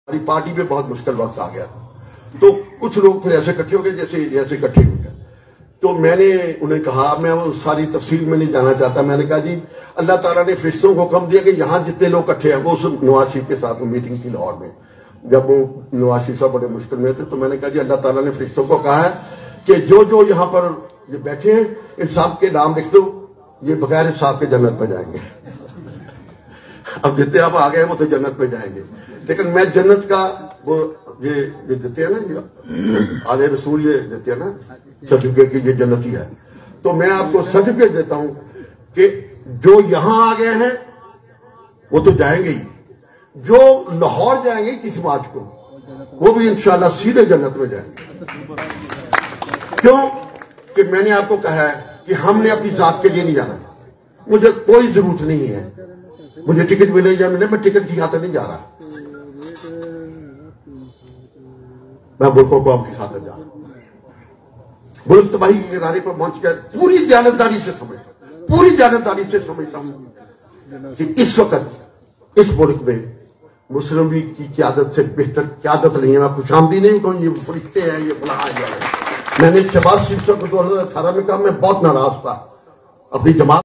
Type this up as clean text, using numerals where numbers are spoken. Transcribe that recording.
ہماری پارٹی پہ بہت مشکل وقت آ گیا تھا، تو کچھ لوگ پھر ایسے اکٹھے ہو گئے جیسے اکٹھے ہو گئے. تو میں نے انہیں کہا، میں وہ ساری تفصیل میں نہیں جانا چاہتا، میں نے کہا جی اللہ تعالیٰ نے فرشتوں کو حکم دیا کہ یہاں جتنے لوگ اکٹھے ہیں، وہ سب نواز شریف کے ساتھ میٹنگ تھی لاہور میں، جب وہ نواز شریف صاحب بڑے مشکل میں تھے. تو میں نے کہا جی اللہ تعالیٰ نے فرشتوں کو کہا ہے کہ جو یہاں پر یہ بیٹھے ہیں ان سب کے نام لکھ دو، یہ بغیر حساب کے جنت میں جائیں گے. اب جتنے آپ آ گئے ہیں وہ تو جنت میں جائیں گے، لیکن میں جنت کا وہ یہ دیتے ہیں نا، آل رسول یہ دیتے ہیں نا سرٹیفکیٹ کی، یہ جنتی ہے. تو میں آپ کو سرٹیفکیٹ دیتا ہوں کہ جو یہاں آ گئے ہیں وہ تو جائیں گے ہی، جو لاہور جائیں گے کس مارچ کو وہ بھی انشاءاللہ سیدھے جنت میں جائیں گے. کیوں کہ میں نے آپ کو کہا ہے کہ ہم نے اپنی ذات کے لیے نہیں جانا، مجھے کوئی ضرورت نہیں ہے، مجھے ٹکٹ ملے یا ملے، میں ٹکٹ کی خاطر نہیں جا رہا، میں ملکوں کو کی خاطر جا رہا ہوں. ملک تباہی کے کنارے پر پہنچ گیا. پوری دیانتداری سے سمجھتا ہوں کہ اس وقت اس ملک میں مسلم لیگ کی قیادت سے بہتر قیادت نہیں ہے. میں خوش آمدید نہیں کہوں یہ فرشتے ہیں، یہ فلاں ہے. میں نے شہباز شریف صاحب کو 2018 میں کہا، میں بہت ناراض تھا اپنی جماعت